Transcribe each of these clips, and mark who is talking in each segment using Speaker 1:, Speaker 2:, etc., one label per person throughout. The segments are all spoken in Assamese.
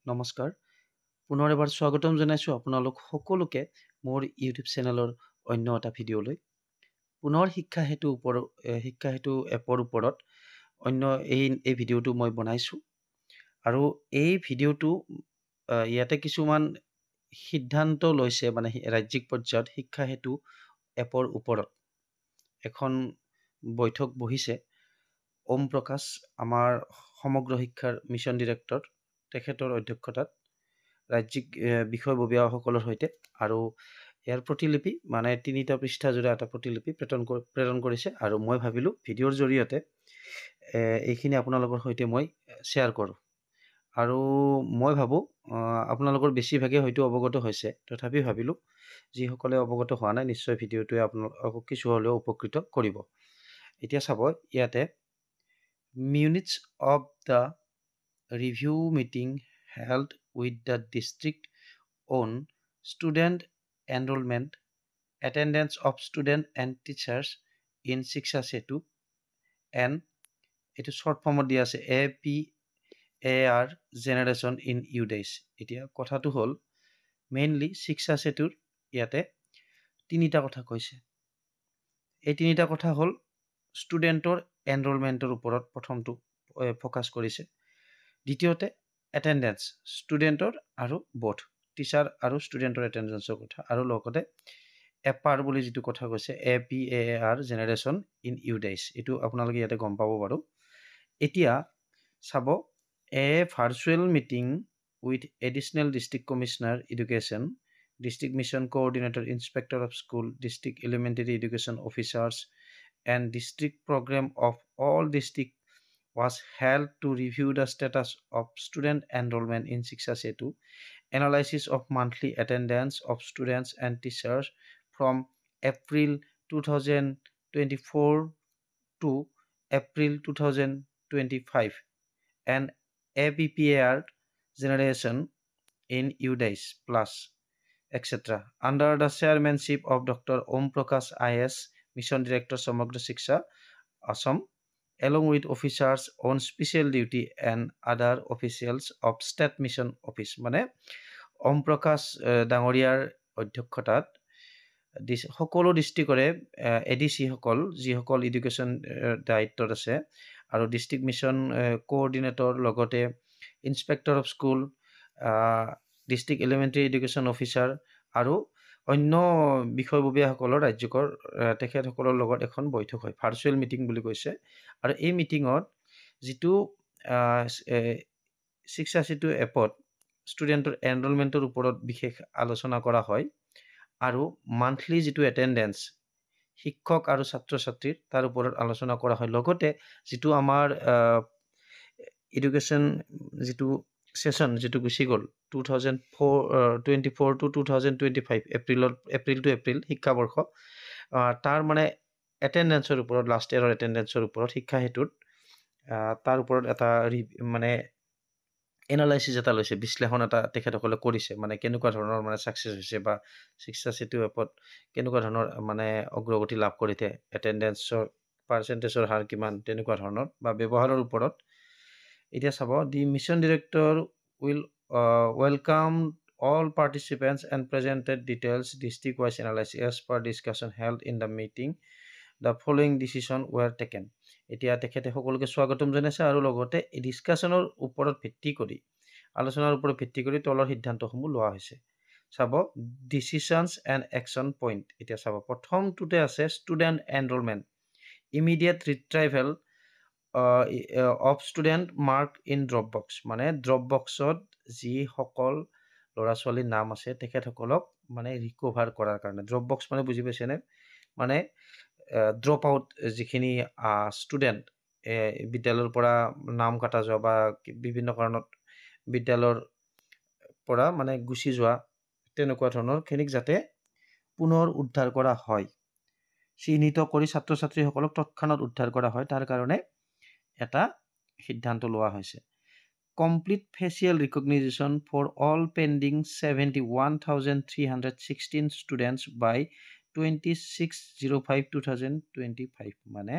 Speaker 1: নমস্কাৰ পুনৰ এবাৰ স্বাগতম জনাইছোঁ আপোনালোক সকলোকে মোৰ ইউটিউব চেনেলৰ অন্য এটা ভিডিঅ'লৈ পুনৰ শিক্ষা হেতু এপৰ ওপৰত অন্য এই ভিডিঅ'টো মই বনাইছোঁ আৰু এই ভিডিঅ'টো ইয়াতে কিছুমান সিদ্ধান্ত লৈছে মানে ৰাজ্যিক পৰ্যায়ত শিক্ষা হেতু এপৰ ওপৰত এখন বৈঠক বহিছে ওম প্ৰকাশ আমাৰ সমগ্ৰ শিক্ষাৰ মিছন ডিৰেক্টৰ তেখেতৰ অধ্যক্ষতাত ৰাজ্যিক বিষয়ববীয়াসকলৰ সৈতে আৰু ইয়াৰ প্ৰতিলিপি মানে ৩টা পৃষ্ঠাজোৰা এটা প্ৰতিলিপি প্ৰেৰণ কৰিছে আৰু মই ভাবিলোঁ ভিডিঅ'ৰ জৰিয়তে এইখিনি আপোনালোকৰ সৈতে মই শ্বেয়াৰ কৰোঁ আৰু মই ভাবোঁ আপোনালোকৰ বেছিভাগে হয়তো অৱগত হৈছে তথাপি ভাবিলোঁ যিসকলে অৱগত হোৱা নাই নিশ্চয় ভিডিঅ'টোৱে আপোনালোকক কিছু হ'লেও উপকৃত কৰিব এতিয়া চাব ইয়াতে minutes of the review meeting held with the district on student enrollment, attendance of student and teachers in Shiksha Setu and etu short form dia ase APAR generation in UDays. Etia kotha tu hol mainly Shiksha Setur yate tinita kotha koise. Ei tinita kotha hol ষ্টুডেণ্টৰ এনৰোলমেণ্টৰ ওপৰত প্ৰথমটো ফ'কাছ কৰিছে দ্বিতীয়তে এটেণ্ডেঞ্চ ষ্টুডেণ্টৰ আৰু বোথ টিচাৰ আৰু ষ্টুডেণ্টৰ এটেণ্ডেঞ্চৰ কথা আৰু লগতে এপাৰ বুলি যিটো কথা কৈছে APAR জেনেৰেশ্যন ইন UDays এইটো আপোনালোকে ইয়াতে গম পাব বাৰু এতিয়া চাব virtual meeting with additional district commissioner education district mission coordinator inspector of school district elementary education officers and district program of all district was held to review the status of student enrollment in Shiksha Setu, analysis of monthly attendance of students and teachers from April 2024 to April 2025, and APPAR generation in UDays plus, etc. Under the chairmanship of Dr. Om Prakash IS, Mission Director Samagra Shiksha, Assam, along with officers on special duty and other officials of State Mission Office. মানে ওম প্ৰকাশ ডাঙৰীয়াৰ অধ্যক্ষতাত সকলো ডিষ্ট্ৰিক্টৰে ADC সকল যিসকল এডুকেশ্যন দায়িত্বত আছে আৰু ডিষ্ট্ৰিক্ট মিছন কোঅৰ্ডিনেটৰ লগতে inspector of school district elementary education officer আৰু অন্য বিষয়ববীয়াসকলৰ ৰাজ্যিকৰ তেখেতসকলৰ লগত এখন বৈঠক হয় ভাৰ্চুৱেল মিটিং বুলি কৈছে আৰু এই মিটিঙত যিটো শিক্ষা সেতু এপত ষ্টুডেণ্টৰ এনৰোলমেণ্টৰ ওপৰত বিশেষ আলোচনা কৰা হয় আৰু মান্থলি যিটো এটেণ্ডেঞ্চ শিক্ষক আৰু ছাত্ৰ ছাত্ৰীৰ তাৰ ওপৰত আলোচনা কৰা হয় লগতে যিটো আমাৰ এডুকেশ্যন যিটো সেশন যেটো গুছি গল 2024 to 2025 এপ্ৰিল টু এপ্ৰিল শিক্ষাবৰ্ষ তাৰ মানে এটেণ্ডেঞ্চৰ ওপৰত লাষ্ট ইয়াৰৰ এটেণ্ডেঞ্চৰ ওপৰত শিক্ষা হেতুত তাৰ ওপৰত এটা মানে এনালাইসিস এটা লৈছে বিশ্লেষণ এটা তেখেতসকলে কৰিছে মানে কেনেকুৱা ধৰণৰ মানে সাকসেস হৈছে বা শিক্ষা সেতু এপত কেনেকুৱা ধৰণৰ মানে অগ্ৰগতি লাভ কৰিছে এটেণ্ডেঞ্চৰ পাৰ্চেন্টেজৰ হাৰ কিমান তেনেকুৱা ধৰণৰ বা ব্যৱহাৰৰ ওপৰত এতিয়া চাব the mission director will welcome all participants and presented details district-wise analysis as per discussion held in the meeting. The following decision were taken. এতিয়া তেখেতে সকলোকে স্বাগতম জনাইছে আৰু লগতে এই ডিসকাশনৰ ওপৰত ভিত্তি কৰি আলোচনাৰ ওপৰত ভিত্তি কৰি তলৰ সিদ্ধান্তসমূহ লোৱা হৈছে চাব ডিসিশনস এণ্ড একশন পইণ্ট এতিয়া চাব প্ৰথমটোতে আছে student enrolment immediate retrieval of student mark in Dropbox মানে Dropboxত যি সকল ল'ৰা ছোৱালীৰ নাম আছে তেখেতসকলক মানে ৰিকভাৰ কৰাৰ কাৰণে Dropbox মানে বুজি পাইছেনে মানে ড্ৰপ আউট যিখিনি ষ্টুডেণ্ট বিদ্যালয়ৰ পৰা নাম কাটা যোৱা বা বিভিন্ন কাৰণত বিদ্যালয়ৰ পৰা মানে গুছি যোৱা তেনেকুৱা ধৰণৰ খিনিক যাতে পুনৰ উদ্ধাৰ কৰা হয় চিহ্নিত কৰি ছাত্ৰ ছাত্ৰীসকলক তৎক্ষণাত উদ্ধাৰ কৰা হয় তাৰ কাৰণে এটা সিদ্ধান্ত লোৱা হৈছে complete facial recognition for all pending 71,316 students by 26/05/2025 মানে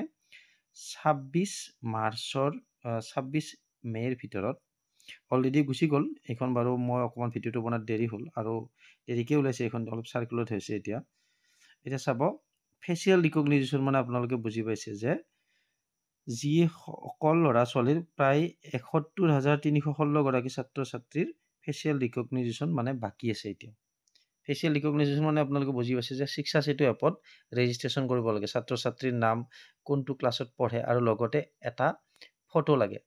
Speaker 1: 26 মেৰ ভিতৰত অলৰেডি গুচি গ'ল এইখন বাৰু মই অকণমান ভিডিঅ'টো বনাত দেৰি হ'ল আৰু দেৰিকৈ ওলাইছে এইখন অলপ চাৰ্কুলেট হৈছে এতিয়া চাব ফেচিয়েল ৰিকগনিশ্যন মানে আপোনালোকে বুজি পাইছে যে যি সকল ল'ৰা ছোৱালীৰ প্ৰায় ৭১,৩১৬ গৰাকী ছাত্ৰ ছাত্ৰীৰ ফেচিয়েল ৰিকগনিশ্যন মানে বাকী আছে এতিয়া ফেচিয়েল ৰিকগনিশ্যন মানে আপোনালোকে বুজি পাইছে যে শিক্ষা সেতু এপত ৰেজিষ্ট্ৰেশ্যন কৰিব লাগে ছাত্ৰ ছাত্ৰীৰ নাম কোনটো ক্লাছত পঢ়ে আৰু লগতে এটা ফটো লাগে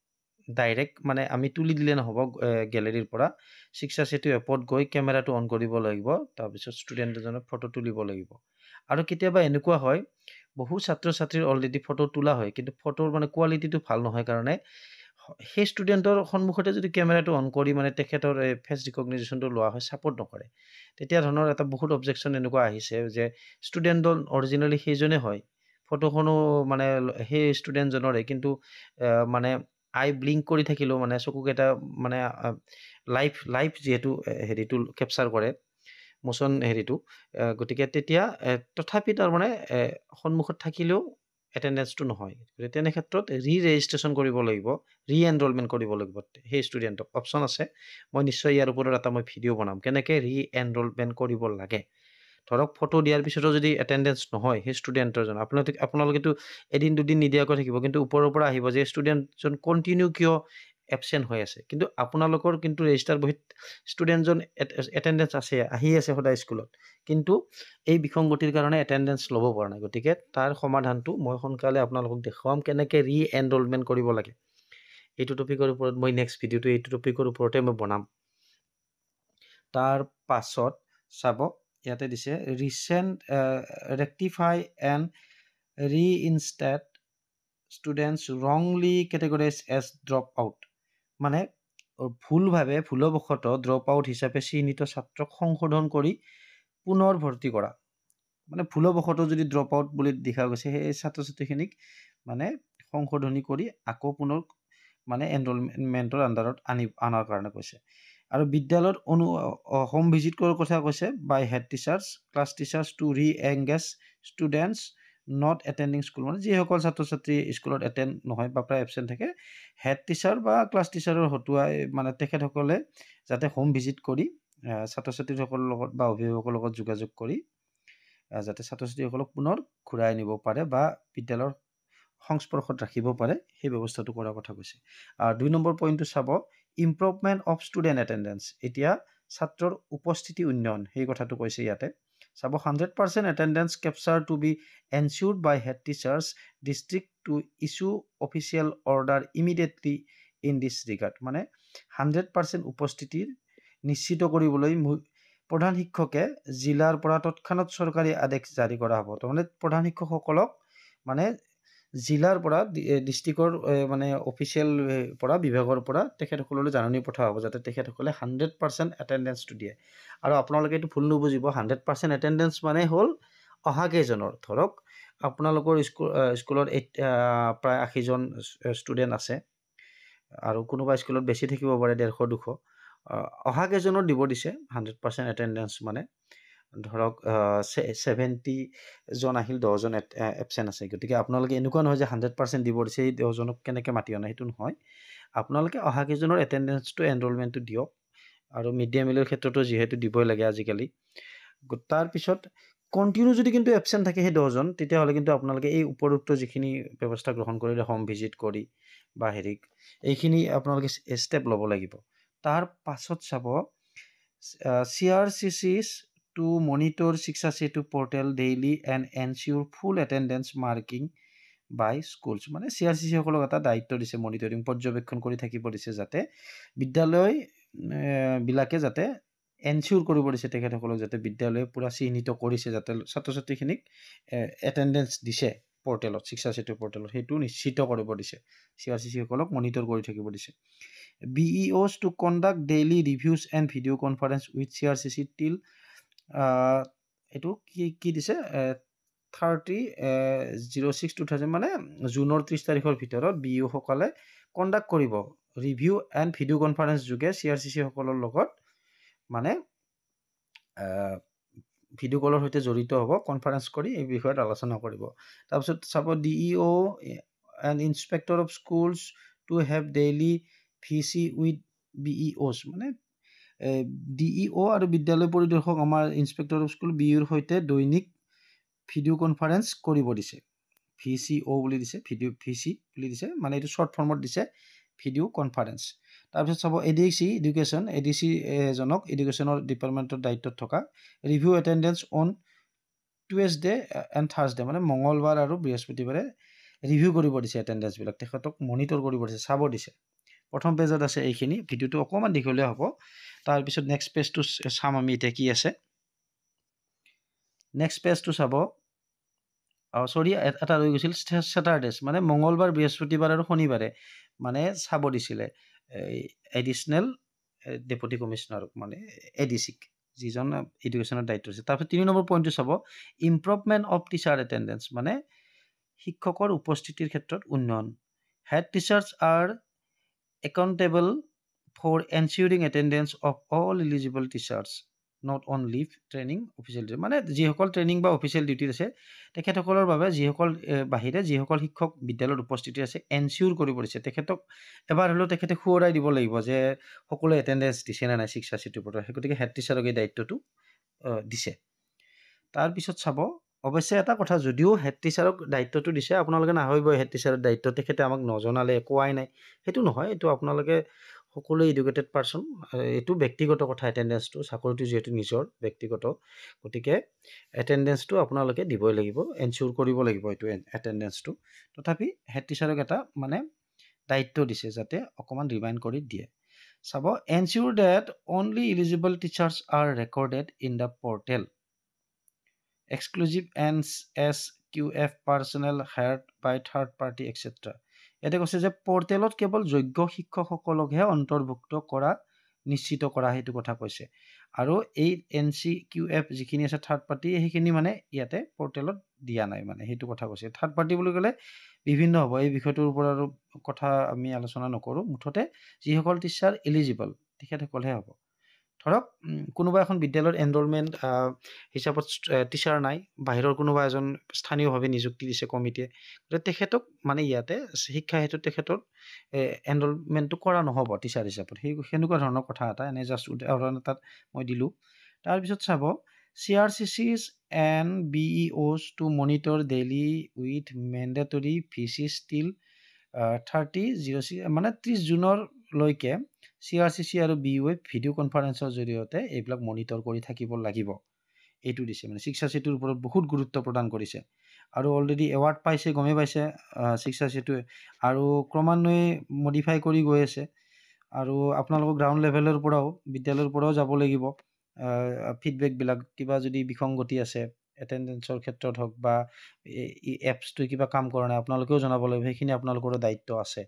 Speaker 1: ডাইৰেক্ট মানে আমি তুলি দিলে নহ'ব গেলেৰীৰ পৰা শিক্ষা সেতু এপত গৈ কেমেৰাটো অন কৰিব লাগিব তাৰপিছত ষ্টুডেণ্ট এজনে ফটো তুলিব লাগিব আৰু কেতিয়াবা এনেকুৱা হয় বহু ছাত্ৰ ছাত্ৰীৰ অলৰেডি ফটো তোলা হয় কিন্তু ফটোৰ মানে কোৱালিটিটো ভাল নহয় কাৰণে সেই ষ্টুডেণ্টৰ সন্মুখতে যদি কেমেৰাটো অন কৰি মানে তেখেতৰ ফেচ ৰিকগনিশ্যনটো লোৱা হয় ছাপোৰ্ট নকৰে তেতিয়া ধৰণৰ এটা বহুত অবজেকশ্যন এনেকুৱা আহিছে যে ষ্টুডেণ্টজন অৰিজিনেলি সেইজনে হয় ফটোখনো মানে সেই ষ্টুডেণ্টজনৰে কিন্তু মানে আই ব্লিংক কৰি থাকিলেও মানে চকুকেইটা মানে লাইভ যিহেতু হেৰিটো কেপচাৰ কৰে মোচন হেৰিটো গতিকে তেতিয়া তথাপি তাৰমানে সন্মুখত থাকিলেও এটেণ্ডেঞ্চটো নহয় তেনে ক্ষেত্ৰত ৰেজিষ্ট্ৰেশ্যন কৰিব লাগিব এনৰলমেণ্ট কৰিব লাগিব সেই ষ্টুডেণ্টক অপশ্যন আছে মই নিশ্চয় ইয়াৰ ওপৰত এটা মই ভিডিঅ' বনাম কেনেকৈ এনৰলমেণ্ট কৰিব লাগে ধৰক ফটো দিয়াৰ পিছতো যদি এটেণ্ডেঞ্চ নহয় সেই ষ্টুডেণ্টৰজন আপোনালোকেতো এদিন দুদিন নিদিয়াকৈ থাকিব কিন্তু ওপৰৰ পৰা আহিব যে ষ্টুডেণ্টজন কণ্টিনিউ কিয় এবচেণ্ট হৈ আছে কিন্তু আপোনালোকৰ কিন্তু ৰেজিষ্টাৰ বহীত ষ্টুডেণ্টজন এটেণ্ডেঞ্চ আছে আহি আছে সদায় স্কুলত কিন্তু এই বিসংগতিৰ কাৰণে এটেণ্ডেঞ্চ ল'ব পৰা নাই গতিকে তাৰ সমাধানটো মই সোনকালে আপোনালোকক দেখুৱাম কেনেকৈ এনৰলমেণ্ট কৰিব লাগে এইটো টপিকৰ ওপৰত মই নেক্সট ভিডিঅ'টো এইটো টপিকৰ ওপৰতে মই বনাম তাৰ পাছত চাব ইয়াতে দিছে recent rectify and reinstate students wrongly categorise as drop out মানে ভুলবশতঃ ড্ৰপ আউট হিচাপে চিহ্নিত ছাত্ৰক সংশোধন কৰি পুনৰ ভৰ্তি কৰা মানে ভুলবশতঃ যদি ড্ৰপ আউট বুলি দেখা গৈছে সেই ছাত্ৰ ছাত্ৰীখিনিক মানে সংশোধনী কৰি আকৌ পুনৰ মানে এনৰলমেণ্টৰ আণ্ডাৰত আনাৰ কাৰণে কৈছে আৰু বিদ্যালয়ত হোম ভিজিট কৰাৰ কথা কৈছে by head teachers class teachers to re-engage students not attending school মানে যিসকল ছাত্ৰ ছাত্ৰী স্কুলত এটেণ্ড নহয় বা প্ৰায় এবচেণ্ট থাকে হেড টিচাৰ বা ক্লাছ টিচাৰৰ হতুৱাই মানে তেখেতসকলে যাতে হোম ভিজিট কৰি ছাত্ৰ ছাত্ৰীসকলৰ লগত বা অভিভাৱকৰ লগত যোগাযোগ কৰি যাতে ছাত্ৰ ছাত্ৰীসকলক পুনৰ ঘূৰাই আনিব পাৰে বা বিদ্যালয়ৰ সংস্পৰ্শত ৰাখিব পাৰে সেই ব্যৱস্থাটো কৰাৰ কথা কৈছে আৰু ২ নম্বৰ পইণ্টটো চাব ইম্প্ৰুভমেণ্ট অফ ষ্টুডেণ্ট এটেণ্ডেঞ্চ এতিয়া ছাত্ৰৰ উপস্থিতি উন্নয়ন সেই কথাটো কৈছে ইয়াতে চাব 100% attendance capture to be ensured by head teachers district to issue official order immediately in this regard মানে 100% উপস্থিতিৰ নিশ্চিত কৰিবলৈ প্ৰধান শিক্ষকে জিলাৰ পৰা তৎক্ষণাত চৰকাৰী আদেশ জাৰি কৰা হ'ব তাৰমানে প্ৰধান শিক্ষকসকলক মানে জিলাৰ পৰা ডিষ্ট্ৰিক্টৰ মানে অফিচিয়েল পৰা বিভাগৰ পৰা তেখেতসকললৈ জাননী পঠোৱা হ'ব যাতে তেখেতসকলে 100% এটেণ্ডেঞ্চটো দিয়ে আৰু আপোনালোকে এইটো ভুল নুবুজিব 100% এটেণ্ডেঞ্চ মানে হ'ল অহা কেইজনৰ ধৰক আপোনালোকৰ স্কুলত প্ৰায় 80জন ষ্টুডেণ্ট আছে আৰু কোনোবা স্কুলত বেছি থাকিব পাৰে 150-200 অহা কেইজনৰ দিব দিছে 100% এটেণ্ডেঞ্চ মানে ধৰক 70জন আহিল 10জন এবচেণ্ট আছে গতিকে আপোনালোকে এনেকুৱা নহয় যে 100% দিব দিছে এই 10জনক কেনেকৈ মাতি অনা সেইটো নহয় আপোনালোকে অহা কেইজনৰ এটেণ্ডেঞ্চটো এনৰলমেণ্টটো দিয়ক আৰু মিড ডে মিলৰ ক্ষেত্ৰতো যিহেতু দিবই লাগে আজিকালি তাৰপিছত কণ্টিনিউ যদি কিন্তু এবচেণ্ট থাকে সেই 10জন তেতিয়াহ'লে কিন্তু আপোনালোকে এই উপৰোক্ত যিখিনি ব্যৱস্থা গ্ৰহণ কৰিলে হোম ভিজিট কৰি বা হেৰিক এইখিনি আপোনালোকে ষ্টেপ ল'ব লাগিব তাৰ পাছত চাব CRCCs to monitor শিক্ষা সেতু portal daily and ensure full attendance marking by schools মানে CRCC সকলক এটা দায়িত্ব দিছে মনিটৰিং পৰ্যবেক্ষণ কৰি থাকিব দিছে যাতে বিদ্যালয় বিলাকে যাতে এনচিউৰ কৰিব দিছে তেখেতসকলক যাতে বিদ্যালয়ে পুৰা চিহ্নিত কৰিছে যাতে ছাত্ৰ ছাত্ৰীখিনিক এটেণ্ডেঞ্চ দিছে পৰ্টেলত শিক্ষা সেতু পৰ্টেলত সেইটো নিশ্চিত কৰিব দিছে CRCC সকলক মনিটৰ কৰি থাকিব দিছে BEOs to conduct daily reviews and video conference with CRCC till এইটো কি দিছে 30/06/2000 মানে জুনৰ 30 তাৰিখৰ ভিতৰত BEO সকলে কণ্ডাক্ট কৰিব ৰিভিউ এণ্ড ভিডিঅ' কনফাৰেন্স যোগে CRCC সকলৰ লগত মানে ভিডিঅ' কলৰ সৈতে জড়িত হ'ব কনফাৰেন্স কৰি এই বিষয়ত আলোচনা কৰিব তাৰপিছত চাব DEO and inspector of schools to have daily VC with BEOs মানে DEO আৰু বিদ্যালয় পৰিদৰ্শক আমাৰ ইন্সপেক্টৰ অফ স্কুল BEOৰ সৈতে দৈনিক ভিডিঅ' কনফাৰেন্স কৰিব দিছে। VCO বুলি দিছে, ভিডিঅ' VC বুলি দিছে, মানে এইটো শ্বৰ্ট ফৰ্মত দিছে ভিডিঅ' কনফাৰেন্স। তাৰপিছত চাব ADC এডুকেশ্যন, ADC এজনক এডুকেশ্যনৰ ডিপাৰ্টমেণ্টৰ দায়িত্বত থকা review attendance on Tuesday and Thursday, মানে মঙলবাৰ আৰু বৃহস্পতিবাৰে ৰিভিউ কৰিব দিছে এটেণ্ডেঞ্চবিলাক, তেখেতক মনিটৰ কৰিব দিছে, চাব দিছে। প্ৰথম পেজত আছে এইখিনি, ভিডিঅ'টো অকণমান দীঘলীয়া হ'ব। তাৰপিছত নেক্সট পেজটো চাম আমি এতিয়া কি আছে। নেক্সট পেজটো চাব, চৰি এটা ৰৈ গৈছিল ছেটাৰডেজ, মানে মঙলবাৰ বৃহস্পতিবাৰ আৰু শনিবাৰে মানে চাব দিছিলে এডিচনেল ডেপুটি কমিশ্যনাৰক, মানে ADCক, যিজন এডুকেশ্যনৰ দায়িত্ব আছে। তাৰপিছত 3 নম্বৰ পইণ্টটো চাব, ইম্প্ৰুভমেণ্ট অফ টিচাৰ এটেণ্ডেঞ্চ, মানে শিক্ষকৰ উপস্থিতিৰ ক্ষেত্ৰত উন্নয়ন। Head teachers are accountable for ensuring attendance of all eligible teachers not on leave training official duty, মানে যিসকল ট্ৰেইনিং বা অফিচিয়েল ডিউটিত আছে তেখেতসকলৰ বাবে যিসকল বাহিৰে যিসকল শিক্ষক বিদ্যালয়ত উপস্থিতি আছে এনচিউৰ কৰিব দিছে। তেখেতক এবাৰ হ'লেও তেখেতে সোঁৱৰাই দিব লাগিব যে সকলোৱে এটেণ্ডেঞ্চ দিছে নে নাই 680ৰ ওপৰত, গতিকে হেড টিচাৰক এই দায়িত্বটো দিছে। তাৰপিছত চাব, অৱশ্যে এটা কথা, যদিও হেড টিচাৰক দায়িত্বটো দিছে, আপোনালোকে নাভাবিব হেড টিচাৰৰ দায়িত্ব তেখেতে আমাক নজনালে, কোৱাই নাই, সেইটো নহয়। এইটো আপোনালোকে সকলোৱে এডুকেটেড পাৰ্চন, এইটো ব্যক্তিগত কথা। এটেণ্ডেঞ্চটো, চাকৰিটো যিহেতু নিজৰ ব্যক্তিগত, গতিকে এটেণ্ডেঞ্চটো আপোনালোকে দিবই লাগিব, এনচিউৰ কৰিব লাগিব এইটো এটেণ্ডেঞ্চটো। তথাপি হেড টিচাৰক এটা মানে দায়িত্ব দিছে যাতে অকণমান ৰিমাইণ্ড কৰি দিয়ে। চাব, ensure that only eligible teachers are recorded in the portal, exclusive NSQF personnel hired by third party extra. ইয়াতে কৈছে যে পৰ্টেলত কেৱল যোগ্য শিক্ষকসকলকহে অন্তৰ্ভুক্ত কৰা নিশ্চিত কৰা, সেইটো কথা কৈছে। আৰু এই NCQF যিখিনি আছে থাৰ্ড পাৰ্টি, সেইখিনি মানে ইয়াতে পৰ্টেলত দিয়া নাই, মানে সেইটো কথা কৈছে। থাৰ্ড পাৰ্টি বুলি ক'লে বিভিন্ন হ'ব, এই বিষয়টোৰ ওপৰত আৰু কথা আমি আলোচনা নকৰোঁ। মুঠতে যিসকল টিচাৰ এলিজিবল তেখেতসকলহে হ'ব। ধৰক কোনোবা এখন বিদ্যালয়ৰ এনৰলমেণ্ট হিচাপত টিচাৰ নাই, বাহিৰৰ কোনোবা এজন স্থানীয়ভাৱে নিযুক্তি দিছে কমিটিয়ে, গতিকে তেখেতক মানে ইয়াতে শিক্ষা হেতুত তেখেতৰ এনৰলমেণ্টটো কৰা নহ'ব টিচাৰ হিচাপত, সেনেকুৱা ধৰণৰ কথা এটা, এনে জাষ্ট উদাহৰণ এটাত মই দিলোঁ। তাৰপিছত চাব, CRCCs and BEOs to monitor daily with mandatory VC still 30/06, মানে 30 জুনলৈকে CRCC আৰু BEO ভিডিঅ' কনফাৰেন্সৰ জৰিয়তে এইবিলাক মনিটৰ কৰি থাকিব লাগিব, এইটো দিছে। মানে 680ৰ ওপৰত বহুত গুৰুত্ব প্ৰদান কৰিছে, আৰু অলৰেডি এৱাৰ্ড পাইছে, গমেই পাইছে 680টোৱে, আৰু ক্ৰমান্বয়ে মডিফাই কৰি গৈ আছে। আৰু আপোনালোকৰ গ্ৰাউণ্ড লেভেলৰ পৰাও, বিদ্যালয়ৰ পৰাও যাব লাগিব ফিডবেকবিলাক, কিবা যদি বিসংগতি আছে এটেণ্ডেঞ্চৰ ক্ষেত্ৰত হওক বা এপছটোৱে কিবা কাম কৰা নাই, আপোনালোকেও জনাব লাগিব, সেইখিনি আপোনালোকৰো দায়িত্ব আছে।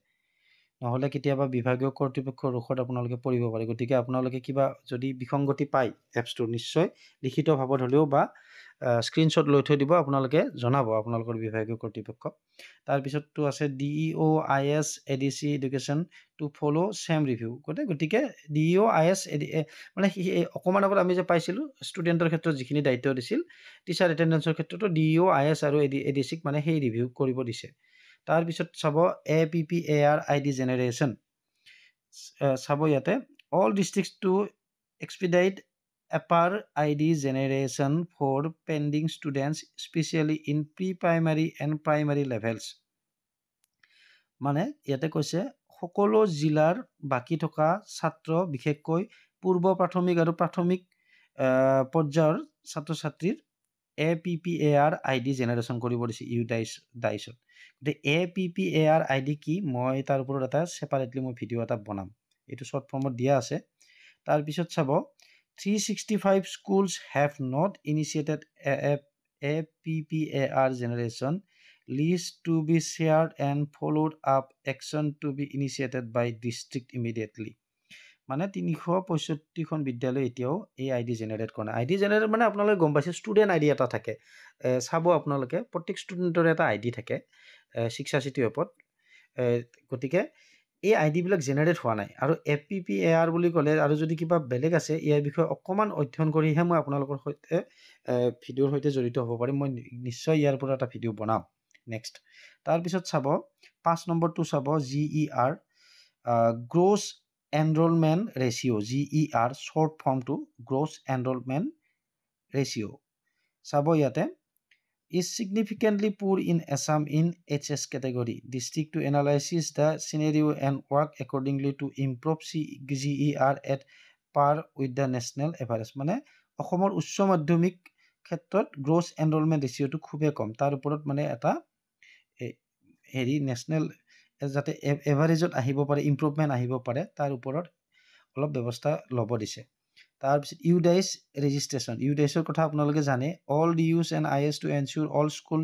Speaker 1: নহ'লে কেতিয়াবা বিভাগীয় কৰ্তৃপক্ষৰ ৰোষত আপোনালোকে পৰিব পাৰে। গতিকে আপোনালোকে কিবা যদি বিসংগতি পায় এপছটোৰ, নিশ্চয় লিখিতভাৱত হ'লেও বা স্ক্ৰীনশ্বট লৈ থৈ দিব, আপোনালোকে জনাব আপোনালোকৰ বিভাগীয় কৰ্তৃপক্ষক। তাৰপিছততো আছে DEO IS ADC education to follow' same review, গতিকে DEO IS মানে অকণমান আগত আমি যে পাইছিলোঁ ষ্টুডেণ্টৰ ক্ষেত্ৰত যিখিনি দায়িত্ব দিছিল, টিচাৰ এটেণ্ডেঞ্চৰ ক্ষেত্ৰতো DEO IS আৰু ADCক মানে সেই ৰিভিউ কৰিব দিছে। তাৰপিছত চাব, APPAR ID জেনেৰেশ্যন, চাব ইয়াতে, all districts to expedite APAR ID generation for pending students specially in pre primary and primary levels, মানে ইয়াতে কৈছে সকলো জিলাৰ বাকী থকা ছাত্ৰ, বিশেষকৈ পূৰ্ব প্ৰাথমিক আৰু প্ৰাথমিক পৰ্যায়ৰ ছাত্ৰ ছাত্ৰীৰ APPAR ID জেনেৰেশ্যন কৰিব দিছে ডাইছত। গতিকে APPAR ID কি, মই তাৰ ওপৰত এটা ছেপাৰেটলি মই ভিডিঅ' এটা বনাম, এইটো শ্বৰ্ট ফৰ্মত দিয়া আছে। তাৰপিছত চাব, 365 schools have not initiated APPAR generation, list to be shared and followed up, action to be initiated by district immediately, মানে 365খন বিদ্যালয় এতিয়াও এই ID জেনেৰেট কৰা নাই। ID জেনেৰেট মানে আপোনালোকে গম পাইছে, ষ্টুডেণ্ট ID এটা থাকে, চাব আপোনালোকে প্ৰত্যেক ষ্টুডেণ্টৰ এটা ID থাকে 680 এপত, গতিকে এই আইডিবিলাক জেনেৰেট হোৱা নাই। আৰু APPAR বুলি ক'লে আৰু যদি কিবা বেলেগ আছে, ইয়াৰ বিষয়ে অকণমান অধ্যয়ন কৰিহে মই আপোনালোকৰ সৈতে ভিডিঅ'ৰ সৈতে জড়িত হ'ব পাৰিম। মই নিশ্চয় ইয়াৰ পৰা এটা ভিডিঅ' বনাম নেক্সট। তাৰপিছত চাব, 5 নম্বৰটো চাব, GER gross enrolment ratio' GER short ফৰ্মটো গ্ৰছ এনৰোলমেণ্ট ৰেচিঅ' চাব ইয়াতে is significantly poor in Assam in HS category. District to analyze the scenario and work accordingly to improve GER at par with the national average. মানে অসমৰ উচ্চ মাধ্যমিক ক্ষেত্ৰত গ্ৰছ এনৰোলমেণ্ট ৰেচিঅ'টো খুবেই কম, তাৰ ওপৰত মানে এটা হেৰি নেশ্যনেল যাতে এভাৰেজত আহিব পাৰে, ইম্প্ৰুভমেণ্ট আহিব পাৰে, তাৰ ওপৰত অলপ ব্যৱস্থা ল'ব দিছে। তাৰপিছত ইউডাইচ ৰেজিষ্ট্ৰেশ্যন, ইউডাইচৰ কথা আপোনালোকে জানে, all DEOs and IS to ensure all school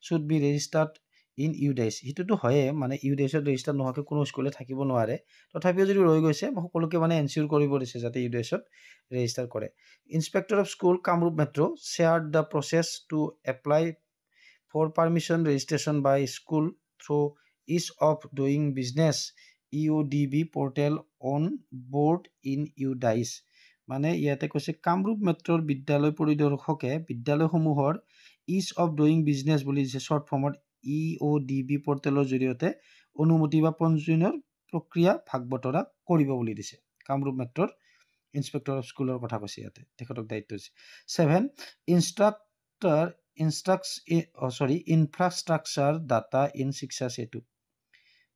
Speaker 1: should be registered in UDISE. সেইটোতো হয়ে, মানে ইউডাইচত ৰেজিষ্টাৰ্ড নোহোৱাকৈ কোনো স্কুলে থাকিব নোৱাৰে, তথাপিও যদি ৰৈ গৈছে সকলোকে মানে এনচিউৰ কৰিব দিছে যাতে ইউডাইচত ৰেজিষ্টাৰ কৰে। Inspector of school Kamrup metro' shared the process to apply for permission registration by school through ease of doing business EODB portal on board in UDISE. মানে ইয়াতে কৈছে কামৰূপ মেট্ৰৰ বিদ্যালয় পৰিদৰ্শকে বিদ্যালয়সমূহৰ ইজ অফ ডুইং বিজনেছ বুলি দিছে শ্বৰ্ট ফৰ্মত EODB পৰ্টেলৰ জৰিয়তে অনুমতি বা পঞ্জীয়নৰ প্ৰক্ৰিয়া ভাগ বতৰা কৰিব বুলি দিছে। কামৰূপ মেট্ৰৰ ইনস্পেক্টৰ অফ স্কুলৰ কথা কৈছে ইয়াতে, তেখেতক দায়িত্ব দিছে। 7 ইনফ্ৰাষ্ট্ৰাকচাৰ ডাটা ইন শিক্ষা সেতু।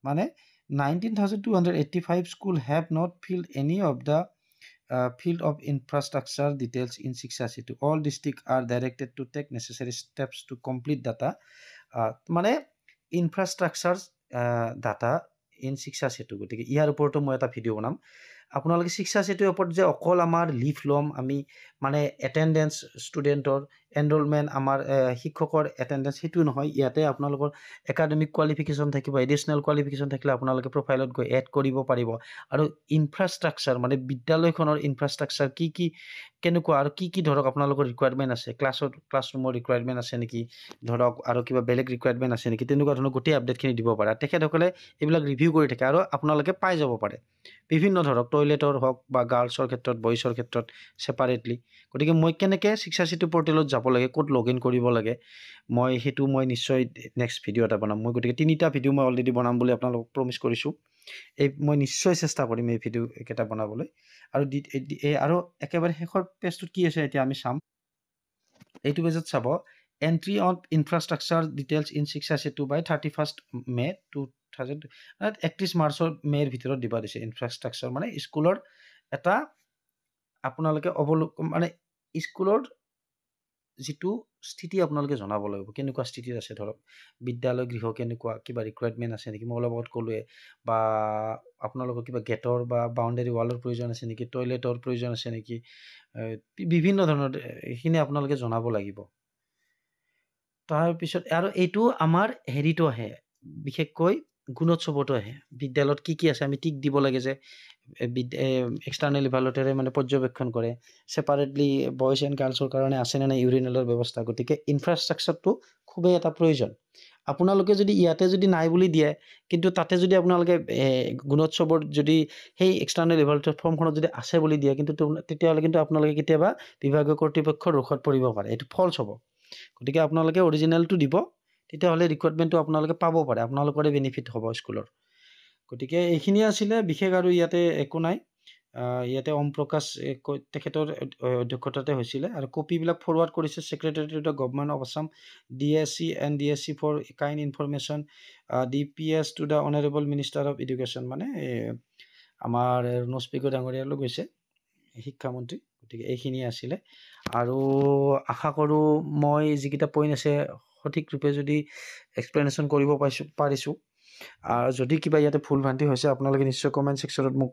Speaker 1: মানে 19,285 school have not field any of the field of infrastructure details in Shiksha Setu. All districts are directed to take necessary steps to complete data. মানে infrastructure data in Shiksha Setu, গতিকে ইয়াৰ ওপৰতো মই এটা ভিডিঅ' বনাম। আপোনালোকে শিক্ষা সেতুৰ ওপৰত যে অকল আমাৰ লিভ ল'ম আমি, মানে এটেণ্ডেঞ্চ ষ্টুডেণ্টৰ এনৰোলমেণ্ট আমাৰ শিক্ষকৰ এটেণ্ডেঞ্চ, সেইটো নহয়। ইয়াতে আপোনালোকৰ একাডেমিক কোৱালিফিকেশ্যন থাকিব, এডিশ্যনেল কোৱালিফিকেশ্যন থাকিলে আপোনালোকে প্ৰফাইলত গৈ এড কৰিব পাৰিব। আৰু ইনফ্ৰাষ্ট্ৰাকচাৰ মানে বিদ্যালয়খনৰ ইনফ্ৰাষ্ট্ৰাকচাৰ কি কি কেনেকুৱা আৰু কি কি ধৰক আপোনালোকৰ ৰিকুৱাৰমেণ্ট আছে, ক্লাছৰুমৰ ৰিকুৱাৰমেণ্ট আছে নেকি, ধৰক আৰু কিবা বেলেগ ৰিকুৱাৰমেণ্ট আছে নেকি, তেনেকুৱা ধৰণৰ গোটেই আপডেটখিনি দিব পাৰে। তেখেতসকলে এইবিলাক ৰিভিউ কৰি থাকে আৰু আপোনালোকে পাই যাব পাৰে, বিভিন্ন ধৰক টয়লেটৰ হওক বা গাৰ্লছৰ ক্ষেত্ৰত, বইজৰ ক্ষেত্ৰত ছেপাৰেটলি। গতিকে মই কেনেকৈ শিক্ষা সেতু পৰ্টেলত যাব লাগে, ক'ত লগ ইন কৰিব লাগে, সেইটো মই নিশ্চয় নেক্সট ভিডিঅ' এটা বনাম। মই গতিকে 3টা ভিডিঅ' মই অলৰেডি বনাম বুলি আপোনালোকক প্ৰমিছ কৰিছোঁ। মই নিশ্চয় চেষ্টা কৰিম এই ভিডিঅ' কেইটা বনাবলৈ। আৰু একেবাৰে শেষৰ পেজটোত কি আছে এতিয়া আমি চাম। এইটো পেজত চাব, entry on infrastructure details in শিক্ষা সেতু বাই 31 মে 2000, 31 মাৰ্চৰ মে'ৰ ভিতৰত দিবা দিছে। ইনফ্ৰাষ্ট্ৰাকচাৰ মানে স্কুলৰ এটা আপোনালোকে মানে স্কুলৰ যিটো স্থিতি আপোনালোকে জনাব লাগিব, কেনেকুৱা স্থিতিত আছে, ধৰক বিদ্যালয় গৃহ কেনেকুৱা, কিবা ৰিকুৱাৰমেণ্ট আছে নেকি, মই অলপ আগত ক'লোৱে, বা আপোনালোকৰ কিবা গেটৰ বা বাউণ্ডেৰী ৱালৰ প্ৰয়োজন আছে নেকি, টয়লেটৰ প্ৰয়োজন আছে নেকি, বিভিন্ন ধৰণৰ এইখিনি আপোনালোকে জনাব লাগিব। তাৰপিছত আৰু এইটো আমাৰ হেৰিটো আহে, বিশেষকৈ গুণোৎসৱতো আহে, বিদ্যালয়ত কি কি আছে আমি টিক দিব লাগে যে এক্সটাৰ্নেল ইভালুৱেটৰে মানে পৰ্যবেক্ষণ কৰে, ছেপাৰেটলি বইজ এণ্ড গাৰ্লছৰ কাৰণে আছেনে নাই ইউৰিনেলৰ ব্যৱস্থা। গতিকে ইনফ্ৰাষ্ট্ৰাকচাৰটো খুবেই এটা প্ৰয়োজন। আপোনালোকে যদি ইয়াতে যদি নাই বুলি দিয়ে, কিন্তু তাতে যদি আপোনালোকে গুণোৎসৱৰ যদি সেই এক্সটাৰ্নেল ইভালুৱেটৰ ফৰ্মখনত যদি আছে বুলি দিয়ে, কিন্তু তেতিয়াহ'লে কিন্তু আপোনালোকে কেতিয়াবা বিভাগীয় কৰ্তৃপক্ষৰ ৰোষত পৰিব পাৰে, এইটো ফলছ হ'ব। গতিকে আপোনালোকে অৰিজিনেলটো দিব, তেতিয়াহ'লে ৰিকুৱাৰমেণ্টটো আপোনালোকে পাব পাৰে, আপোনালোকৰে বেনিফিট হ'ব স্কুলৰ। গতিকে এইখিনিয়ে আছিলে বিশেষ, আৰু ইয়াতে একো নাই। ইয়াতে ওম প্ৰকাশ তেখেতৰ অধ্যক্ষতাতে হৈছিলে, আৰু কপিবিলাক ফৰৱাৰ্ড কৰিছে secretary to the government of Assam, DSC and DSC for kind information, DPS to the honourable minister of education, মানে আমাৰ ৰণোজ পেগু ডাঙৰীয়ালৈ গৈছে, শিক্ষামন্ত্ৰী। গতিকে এইখিনিয়ে আছিলে, আৰু আশা কৰোঁ মই যিকেইটা পইণ্ট আছে সঠিক ৰূপে যদি এক্সপ্লেনেশ্যন কৰিব পাৰিছোঁ। যদি কিবা ইয়াতে ভুল ভ্ৰান্তি হৈছে আপোনালোকে নিশ্চয় কমেণ্ট ছেকশ্যনত মোক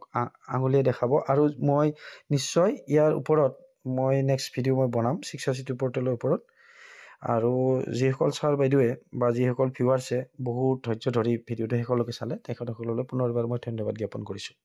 Speaker 1: আঙুলিয়াই দেখাব, আৰু মই নিশ্চয় ইয়াৰ ওপৰত মই নেক্সট ভিডিঅ' মই বনাম শিক্ষা সেতু পৰ্টেলৰ ওপৰত। আৰু যিসকল ছাৰ বাইদেৱে বা যিসকল ভিউৱাৰ্ছে বহুত ধৈৰ্য ধৰি ভিডিঅ'টো শেষলৈকে চালে, তেখেতসকললৈ পুনৰবাৰ মই ধন্যবাদ জ্ঞাপন কৰিছোঁ।